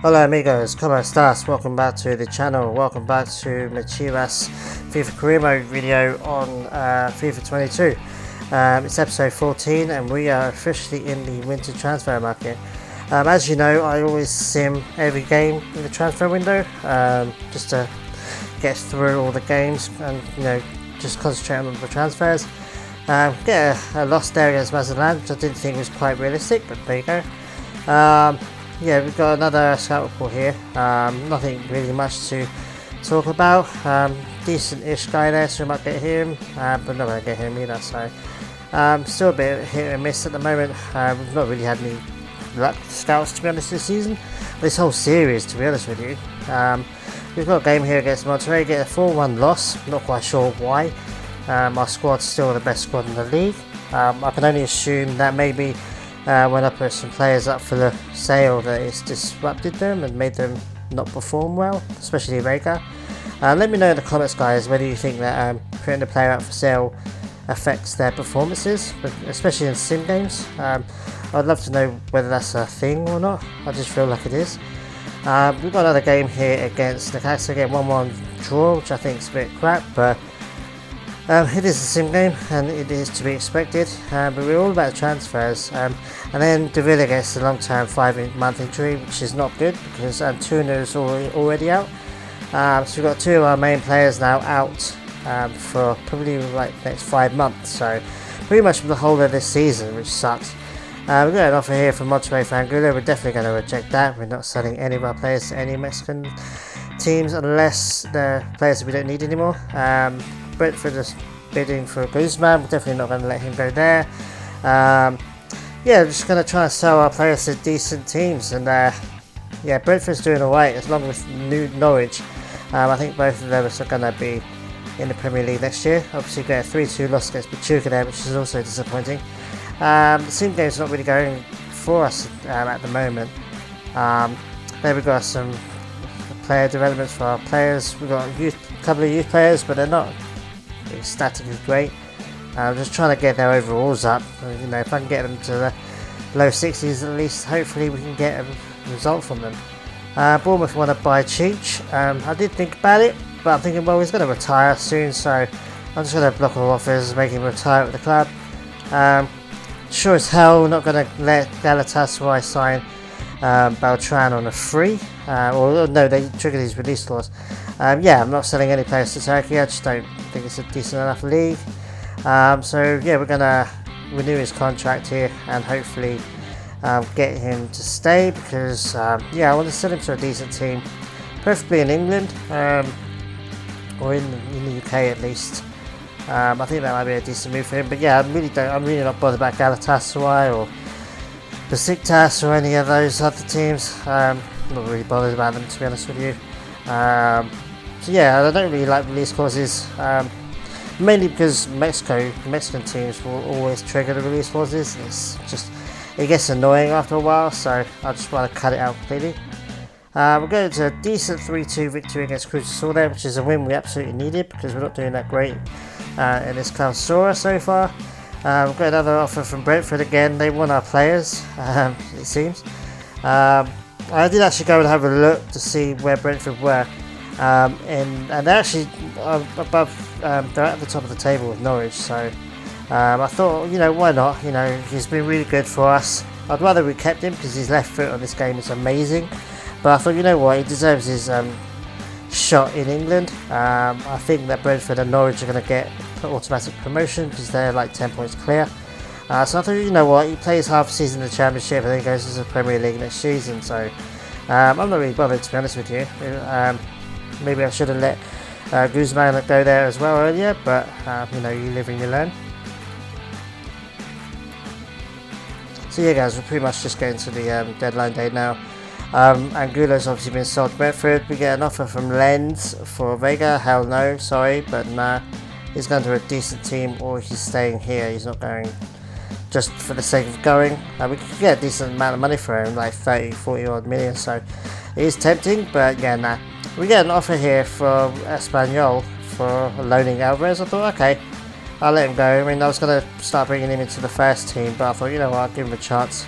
Hola amigos, ¿cómo estás? Welcome back to the channel, welcome back to my Chivas FIFA career mode video on FIFA22. It's episode 14 and we are officially in the winter transfer market. As you know, I always sim every game in the transfer window just to get through all the games and just concentrate on the transfers. Get a loss there against Mazatlan, which I didn't think was quite realistic, but there you go. Yeah, we've got another scout report here. Nothing really much to talk about. Decent-ish guy there, so we might get him, but not going to get him either. So still a bit hit and miss at the moment. We've not really had any luck with scouts, to be honest, this season. This whole series, to be honest with you. We've got a game here against Monterrey, get a 4-1 loss. Not quite sure why. Our squad's still the best squad in the league. I can only assume that maybe when I put some players up for the sale that it's disrupted them and made them not perform well, especially Vega. Let me know in the comments, guys, whether you think that putting the player up for sale affects their performances, especially in sim games. I'd love to know whether that's a thing or not. I just feel like it is. We've got another game here against Necaxa, again 1-1 draw, which I think is a bit crap, but it is a sim game and it is to be expected, but we're all about transfers. And then Davila gets a long-term 5-month injury, which is not good because Antuna is already out. So we've got two of our main players now out for probably like the next 5 months, so pretty much the whole of this season, which sucks. We've got an offer here from Monterrey for Angulo. We're definitely going to reject that. We're not selling any of our players to any Mexican teams unless they're players that we don't need anymore. Brentford is bidding for Guzman. We're definitely not going to let him go there. Yeah, we're just going to try and sell our players to decent teams, and yeah, Brentford's doing alright as long as Norwich. I think both of them are going to be in the Premier League next year. Obviously, get a 3-2 loss against Pachuca there, which is also disappointing. The sim game's not really going for us at the moment. There we've got some player developments for our players. We've got a couple of youth players, but they're not statically great. I'm just trying to get their overalls up. If I can get them to the low 60s at least, hopefully we can get a result from them. Bournemouth want to buy Cheech. I did think about it, but I'm thinking, well, he's going to retire soon, so I'm just going to block all offers, make him retire with the club. Sure as hell not going to let Galatasaray sign Beltran on a free, or no, they trigger his release clause. Yeah, I'm not selling any players to Turkey. I just don't think it's a decent enough league. So yeah, we're going to renew his contract here and hopefully get him to stay because yeah, I want to sell him to a decent team, preferably in England or in the UK at least. I think that might be a decent move for him. But yeah, I'm really not bothered about Galatasaray or Besiktas or any of those other teams. I'm not really bothered about them, to be honest with you. So yeah, I don't really like release clauses, mainly because Mexican teams will always trigger the release clauses. It gets annoying after a while, so I just want to cut it out completely. We're going to a decent 3-2 victory against Cruz Azul there, which is a win we absolutely needed because we're not doing that great in this Clausura so far. We've got another offer from Brentford again. They want our players, it seems. I did actually go and have a look to see where Brentford were, and they're actually above. They're at the top of the table with Norwich, so I thought, why not? He's been really good for us. I'd rather we kept him because his left foot on this game is amazing. But I thought, you know what, he deserves his shot in England. I think that Brentford and Norwich are going to get automatic promotion because they're like 10 points clear. So I thought, you know what, he plays half a season in the Championship and then goes to the Premier League next season. So I'm not really bothered, to be honest with you. Maybe I should have let Guzman go there as well earlier, but you live and you learn. So yeah, guys, we're pretty much just getting to the deadline day now. Angulo's obviously been sold to Brentford. We get an offer from Lens for Vega. Hell no, sorry, but nah. He's going to a decent team or he's staying here. He's not going just for the sake of going. We could get a decent amount of money for him, like 30-40 odd million, so it is tempting, but yeah, nah. We get an offer here for Espanyol for loaning Alvarez. I thought, okay, I'll let him go. I mean, I was going to start bringing him into the first team, but I thought, you know what, I'll give him a chance.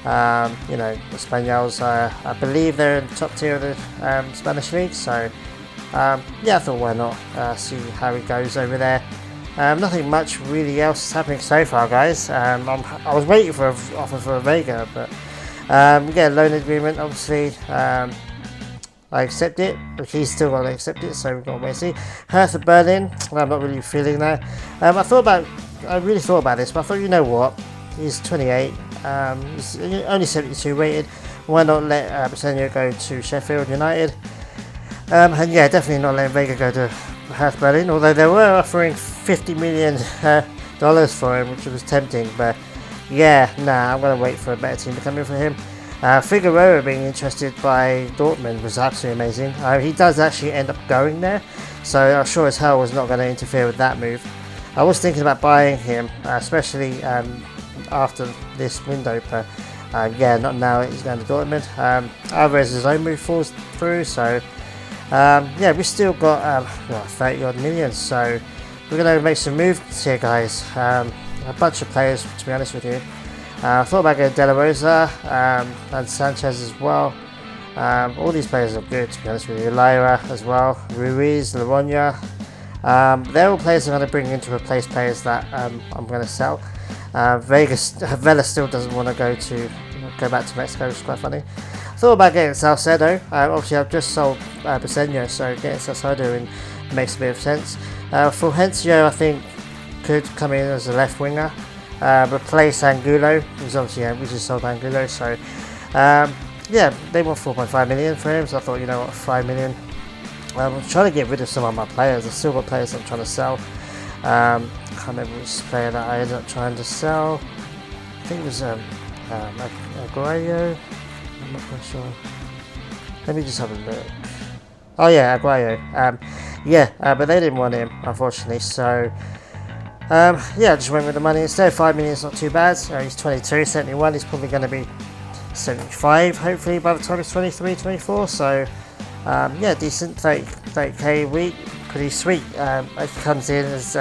You know, the Spaniards, I believe they're in the top tier of the Spanish league, so yeah, I thought why not see how it goes over there. Nothing much really else is happening so far, guys. I was waiting for an offer for Vega, but we get a loan agreement, obviously. I accept it, but he's still got to accept it, so we've got to wait and see. Hertha Berlin, I'm not really feeling that. I really thought about this, but I thought, you know what, he's 28, he's only 72 rated, why not let Briseño go to Sheffield United? And yeah, definitely not letting Vega go to Hertha Berlin, although they were offering $50 million for him, which was tempting, but yeah, nah, I'm going to wait for a better team to come in for him. Figueroa being interested by Dortmund was absolutely amazing. He does actually end up going there, so I sure as hell was not going to interfere with that move. I was thinking about buying him, especially after this window, but yeah, not now. He's going to Dortmund. Alvarez's own move falls through, so yeah, we still got 30 odd million, so we're going to make some moves here, guys. A bunch of players, to be honest with you. I thought about getting De La Rosa and Sanchez as well. All these players are good, to be honest with you. Lyra as well, Ruiz, Laronia. They're all players I'm going to bring in to replace players that I'm going to sell. Vela still doesn't want to go back to Mexico, which is quite funny. I thought about getting Salcedo. Obviously, I've just sold Briseño, so getting Salcedo makes a bit of sense. Fulgencio, I think, could come in as a left winger. Replace Angulo, because obviously we just sold Angulo, so yeah, they want 4.5 million for him, so I thought, you know what, 5 million. I'm trying to get rid of some of my players. I've still got players I'm trying to sell. I can't remember which player that I ended up trying to sell. I think it was Aguayo. I'm not quite sure. Let me just have a look. Oh yeah, Aguayo. Yeah, but they didn't want him, unfortunately, so yeah, I just went with the money instead. 5 million is not too bad. He's 22, 71. He's probably going to be 75, hopefully, by the time he's 23, 24. So, yeah, decent. 30k a week. Pretty sweet. It comes in as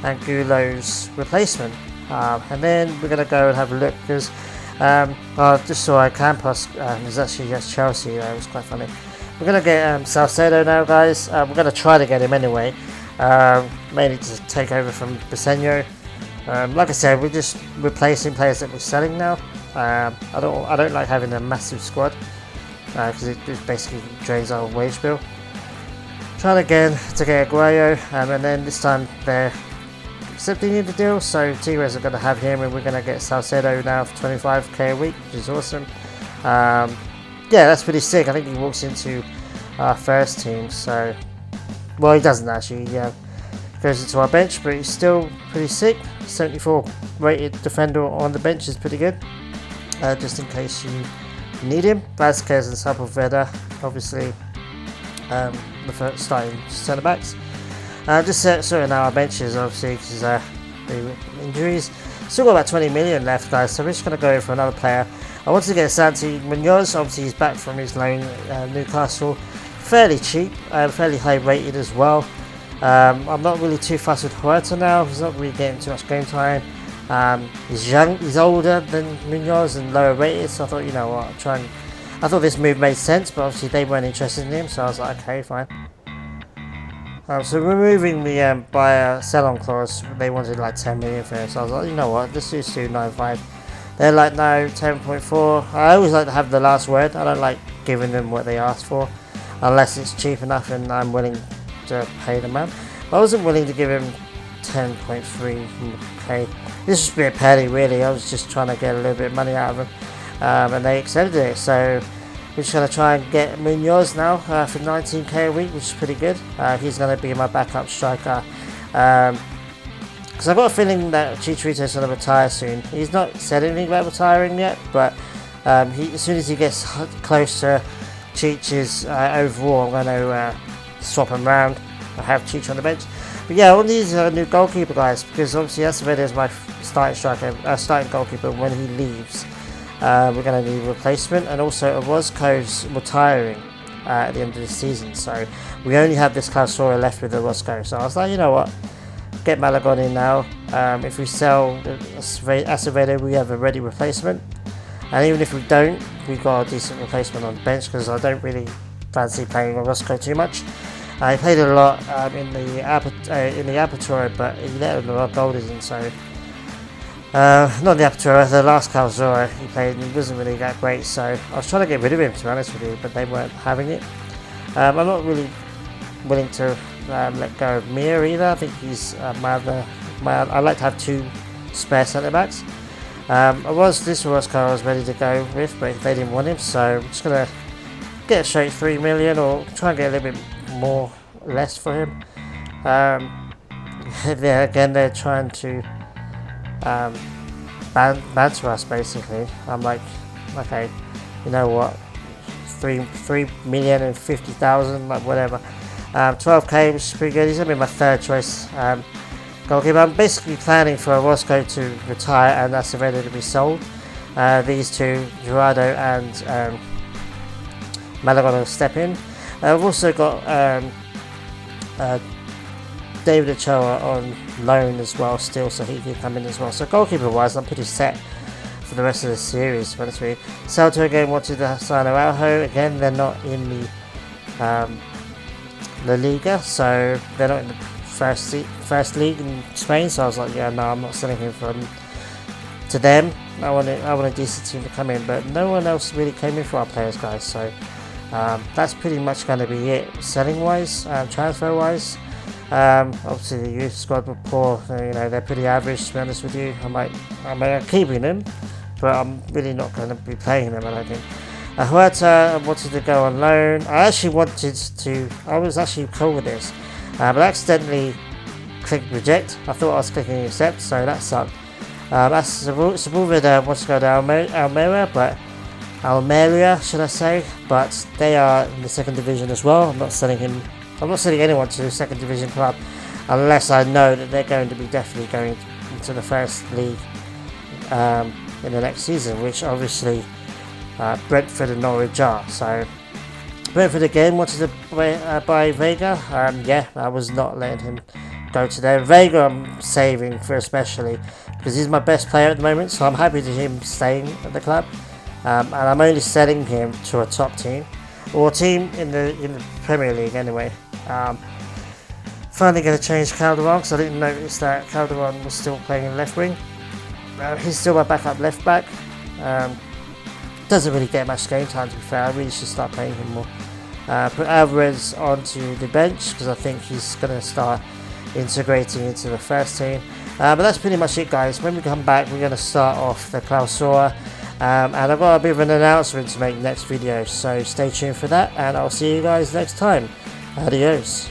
Angulo's replacement. And then we're going to go and have a look because I just saw Campos was actually against Chelsea. It was quite funny. We're going to get Salcedo now, guys. We're going to try to get him anyway. Mainly to take over from Briseño. Like I said, we're just replacing players that we're selling now. I don't like having a massive squad because it basically drains our wage bill. Trying again to get Aguayo, and then this time they're accepting the deal, so Tigres are going to have him, and we're going to get Salcedo now for 25k a week, which is awesome. Yeah, that's pretty sick. I think he walks into our first team, so. Well, he doesn't actually, goes into our bench, but he's still pretty sick. 74 rated defender on the bench is pretty good, just in case you need him. Vasquez and Sepulveda, obviously, the first starting centre backs. Just sorting out our benches, obviously, because the injuries. Still got about 20 million left, guys, so we're just going to go for another player. I wanted to get Santi Munoz, obviously, he's back from his loan at Newcastle. Fairly cheap, fairly high rated as well. I'm not really too fussed with Huerta now. He's not really getting too much game time. He's young, he's older than Munoz and lower rated, so I thought, you know what, I thought this move made sense, but obviously they weren't interested in him, so I was like, okay, fine. So removing the buyer sell-on clause, they wanted like 10 million for him, so I was like, you know what, let's do 295. They're like, no, 10.4. I always like to have the last word. I don't like giving them what they asked for, unless it's cheap enough and I'm willing to pay them out. I wasn't willing to give him 10.3k. This was a bit petty, really. I was just trying to get a little bit of money out of them, and they accepted it. So we're just going to try and get Munoz now for 19k a week, which is pretty good. He's going to be my backup striker, because I've got a feeling that Chicharito's going to retire soon. He's not said anything about retiring yet, but as soon as he gets close to Cheech's overall, I'm going to swap him around. I have Cheech on the bench. But yeah, all these are new goalkeeper guys, because obviously Acevedo is my starting goalkeeper. When he leaves, we're going to need a replacement, and also Orozco's retiring at the end of the season, so we only have this Clasora left with Orozco. So I was like, you know what, get Malagon in now. If we sell Acevedo, we have a ready replacement. And even if we don't, we got a decent replacement on the bench, because I don't really fancy playing Orozco too much. He played a lot in the Apertura, but he let a lot of goals in, so not the Apertura, the last Calzora he played, and he wasn't really that great, so I was trying to get rid of him, to be honest with you, but they weren't having it. I'm not really willing to let go of Mir either. I think he's I like to have 2 spare centre backs. This was I was ready to go with, but they didn't want him, so I'm just gonna get a straight 3 million, or try and get a little bit less for him. They're trying to banter us, basically. I'm like, okay, you know what, 3,050,000, like whatever. 12k, which is pretty good. He's gonna be my 3rd choice goalkeeper. I'm basically planning for Orozco to retire and Acevedo to be sold. These two, Gerardo and Malagon, will step in. I've also got David Ochoa on loan as well still, so he can come in as well. So goalkeeper wise, I'm pretty set for the rest of the series, to be honest with you. Celta again wanted to sign Araujo. Again, they're not in the La Liga, so they're not in the first league in Spain. So I was like, yeah, no, I'm not selling him to them. I want a decent team to come in, but no one else really came in for our players, guys. So that's pretty much going to be it, selling wise, transfer wise. Obviously the youth squad were poor, they're pretty average, to be honest with you. I might keeping them, but I'm really not going to be playing them, I don't think. Huerta wanted to go on loan. I was actually cool with this, but I accidentally clicked reject. I thought I was clicking accept, so that sucked. That's Sepulveda wants to go to Almeria, should I say, but they are in the 2nd division as well. I'm not selling anyone to the 2nd division club unless I know that they're going to be definitely going into the 1st league in the next season, which obviously Brentford and Norwich are. So Brentford again wanted to buy Vega. I was not letting him go to there. Vega I'm saving for especially because he's my best player at the moment, so I'm happy to him staying at the club. And I'm only selling him to a top team, or a team in the Premier League anyway. Finally going to change Calderon, because I didn't notice that Calderon was still playing in left wing. He's still my backup left back. Doesn't really get much game time, to be fair. I really should start playing him more. Put Alvarez onto the bench because I think he's going to start integrating into the first team. But that's pretty much it, guys. When we come back, we're going to start off the Clausura. And I've got a bit of an announcement to make next video, so stay tuned for that, and I'll see you guys next time. Adios.